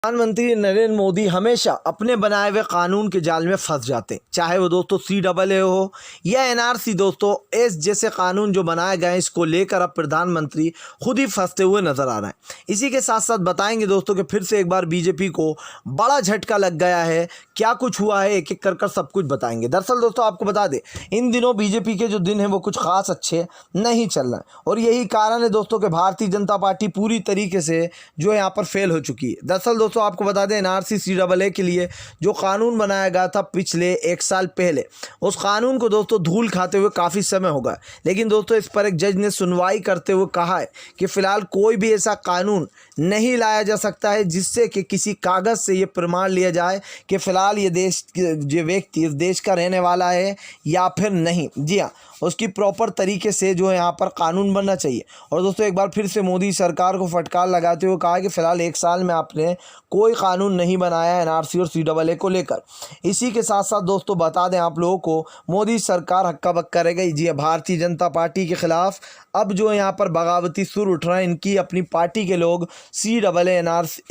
प्रधानमंत्री नरेंद्र मोदी हमेशा अपने बनाए हुए कानून के जाल में फंस जाते हैं, चाहे वो दोस्तों CAA हो या NRC। दोस्तों इस जैसे कानून जो बनाए गए हैं, इसको लेकर अब प्रधानमंत्री खुद ही फंसते हुए नजर आ रहे हैं। इसी के साथ साथ बताएंगे दोस्तों कि फिर से एक बार बीजेपी को बड़ा झटका लग गया है। क्या कुछ हुआ है एक एक कर सब कुछ बताएंगे। दरअसल दोस्तों आपको बता दें, इन दिनों बीजेपी के जो दिन हैं वो कुछ खास अच्छे नहीं चल रहे हैं, और यही कारण है दोस्तों कि भारतीय जनता पार्टी पूरी तरीके से जो है यहाँ पर फेल हो चुकी है। दरअसल दोस्तों आपको बता दें, NRC CAA के लिए जो कानून बनाया गया था पिछले 1 साल पहले, उस कानून को दोस्तों धूल खाते हुए काफ़ी समय हो गया। लेकिन दोस्तों इस पर एक जज ने सुनवाई करते हुए कहा है कि फ़िलहाल कोई भी ऐसा कानून नहीं लाया जा सकता है जिससे कि किसी कागज़ से ये प्रमाण लिया जाए कि फ़िलहाल ये व्यक्ति इस देश का रहने वाला है या फिर नहीं। जी हाँ, उसकी प्रॉपर तरीके से जो है यहाँ पर कानून बनना चाहिए। और दोस्तों एक बार फिर से मोदी सरकार को फटकार लगाते हुए कहा कि फ़िलहाल 1 साल में आपने कोई कानून नहीं बनाया है NRC और CAA को लेकर। इसी के साथ साथ दोस्तों बता दें आप लोगों को, मोदी सरकार हक्का बक्का रह गई। जी, भारतीय जनता पार्टी के खिलाफ अब जो यहाँ पर बगावती सुर उठ रहे हैं। इनकी अपनी पार्टी के लोग CAA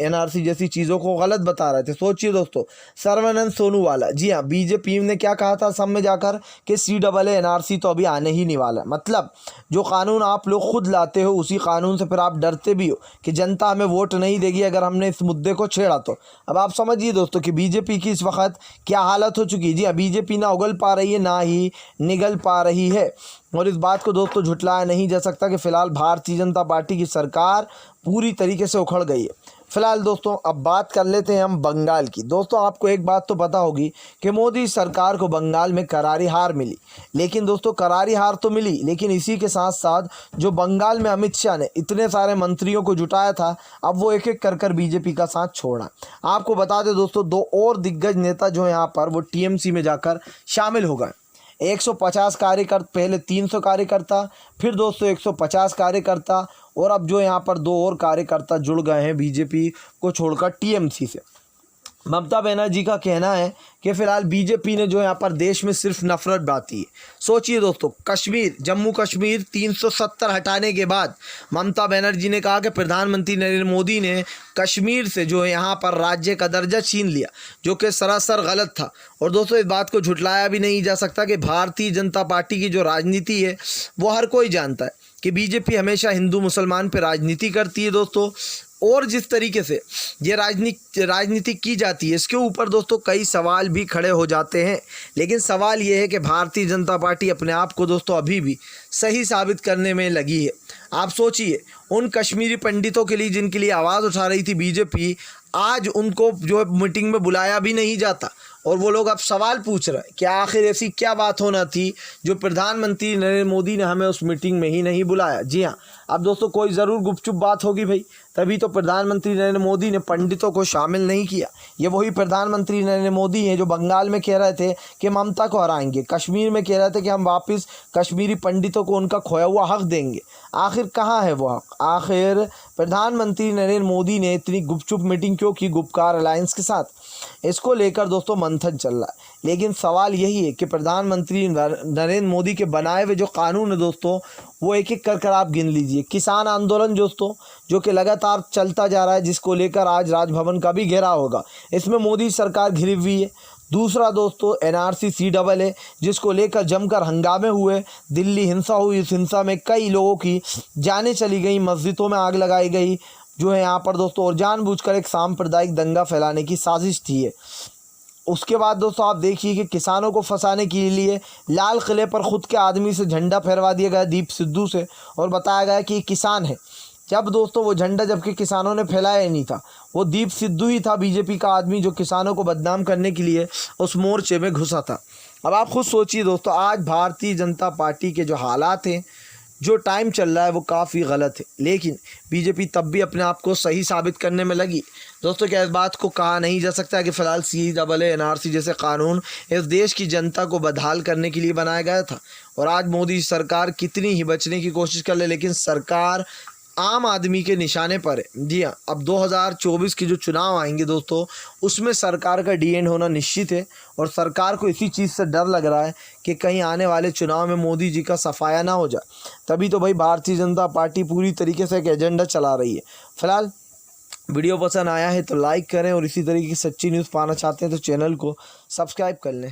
NRC जैसी चीज़ों को गलत बता रहे थे। सोचिए दोस्तों, सर्बानंद सोनोवाल, जी हाँ, बीजेपी ने क्या कहा था सब में जाकर कि CAA NRC तो अभी आने ही नहीं वाला। मतलब जो कानून आप लोग खुद लाते हो उसी कानून से फिर आप डरते भी हो कि जनता हमें वोट नहीं देगी अगर हमने इस मुद्दे को छेड़ा तो। अब आप समझिए दोस्तों कि बीजेपी की इस वक्त क्या हालत हो चुकी है। जी, बीजेपी ना उगल पा रही है ना ही निगल पा रही है। और इस बात को दोस्तों झुटलाया नहीं जा सकता कि फ़िलहाल भारतीय जनता पार्टी की सरकार पूरी तरीके से उखड़ गई है। फ़िलहाल दोस्तों अब बात कर लेते हैं हम बंगाल की। दोस्तों आपको एक बात तो पता होगी कि मोदी सरकार को बंगाल में करारी हार मिली। लेकिन दोस्तों करारी हार तो मिली, लेकिन इसी के साथ साथ जो बंगाल में अमित शाह ने इतने सारे मंत्रियों को जुटाया था, अब वो एक एक कर बीजेपी का साथ छोड़ा। आपको बता दें दोस्तों, 2 और दिग्गज नेता जो यहाँ पर वो TMC में जाकर शामिल हो गए। 150 कार्यकर्ता, पहले 300 कार्यकर्ता, फिर दोस्तों 150 कार्यकर्ता, और अब जो यहाँ पर 2 और कार्यकर्ता जुड़ गए हैं बीजेपी को छोड़कर TMC से। ममता बनर्जी का कहना है कि फ़िलहाल बीजेपी ने जो यहाँ पर देश में सिर्फ नफरत बांटी है। सोचिए दोस्तों, कश्मीर, जम्मू कश्मीर 370 हटाने के बाद ममता बनर्जी ने कहा कि प्रधानमंत्री नरेंद्र मोदी ने कश्मीर से जो है यहाँ पर राज्य का दर्जा छीन लिया, जो कि सरासर गलत था। और दोस्तों इस बात को झुटलाया भी नहीं जा सकता कि भारतीय जनता पार्टी की जो राजनीति है वो हर कोई जानता है कि बीजेपी हमेशा हिंदू मुसलमान पर राजनीति करती है दोस्तों। और जिस तरीके से ये राजनीति की जाती है, इसके ऊपर दोस्तों कई सवाल भी खड़े हो जाते हैं। लेकिन सवाल ये है कि भारतीय जनता पार्टी अपने आप को दोस्तों अभी भी सही साबित करने में लगी है। आप सोचिए, उन कश्मीरी पंडितों के लिए जिनके लिए आवाज़ उठा रही थी बीजेपी, आज उनको जो मीटिंग में बुलाया भी नहीं जाता। और वो लोग अब सवाल पूछ रहे हैं कि आखिर ऐसी क्या बात होना थी जो प्रधानमंत्री नरेंद्र मोदी ने हमें उस मीटिंग में ही नहीं बुलाया। जी हाँ, अब दोस्तों कोई ज़रूर गुपचुप बात होगी भाई, तभी तो प्रधानमंत्री नरेंद्र मोदी ने पंडितों को शामिल नहीं किया। ये वही प्रधानमंत्री नरेंद्र मोदी हैं जो बंगाल में कह रहे थे कि ममता को हराएंगे, कश्मीर में कह रहे थे कि हम वापस कश्मीरी पंडितों को उनका खोया हुआ हक देंगे। आखिर कहाँ है वो हक? आखिर प्रधानमंत्री नरेंद्र मोदी ने इतनी गुपचुप मीटिंग क्यों की गुपकार अलायंस के साथ? इसको लेकर दोस्तों मंथन चल रहा है। लेकिन सवाल यही है कि प्रधानमंत्री नरेंद्र मोदी के बनाए हुए जो कानून है दोस्तों, वो एक एक कर आप गिन लीजिए। किसान आंदोलन दोस्तों जो कि लगातार चलता जा रहा है, जिसको लेकर आज राजभवन का भी घेराव होगा, इसमें मोदी सरकार घिरी हुई है। दूसरा दोस्तों NRC CAA जिसको लेकर जमकर हंगामे हुए, दिल्ली हिंसा हुई, इस हिंसा में कई लोगों की जानें चली गई, मस्जिदों में आग लगाई गई जो है यहाँ पर दोस्तों, और जानबूझकर एक सांप्रदायिक दंगा फैलाने की साजिश थी है। उसके बाद दोस्तों आप देखिए कि किसानों को फंसाने के लिए लाल किले पर खुद के आदमी से झंडा फहरवा दिया गया दीप सिद्धू से, और बताया गया कि ये किसान है। जब दोस्तों वो झंडा जबकि किसानों ने फैलाया ही नहीं था, वो दीप सिद्धू ही था बीजेपी का आदमी जो किसानों को बदनाम करने के लिए उस मोर्चे में घुसा था। अब आप खुद सोचिए दोस्तों, आज भारतीय जनता पार्टी के जो हालात हैं, जो टाइम चल रहा है, वो काफ़ी गलत है। लेकिन बीजेपी तब भी अपने आप को सही साबित करने में लगी। दोस्तों क्या इस बात को कहा नहीं जा सकता कि फ़िलहाल CAA NRC जैसे कानून इस देश की जनता को बदहाल करने के लिए बनाया गया था। और आज मोदी सरकार कितनी ही बचने की कोशिश कर ले, लेकिन सरकार आम आदमी के निशाने पर है। जी हाँ, अब 2024 के जो चुनाव आएंगे दोस्तों, उसमें सरकार का डी एंड होना निश्चित है। और सरकार को इसी चीज़ से डर लग रहा है कि कहीं आने वाले चुनाव में मोदी जी का सफाया ना हो जाए। तभी तो भाई भारतीय जनता पार्टी पूरी तरीके से एक एजेंडा चला रही है। फिलहाल वीडियो पसंद आया है तो लाइक करें और इसी तरीके की सच्ची न्यूज़ पाना चाहते हैं तो चैनल को सब्सक्राइब कर लें।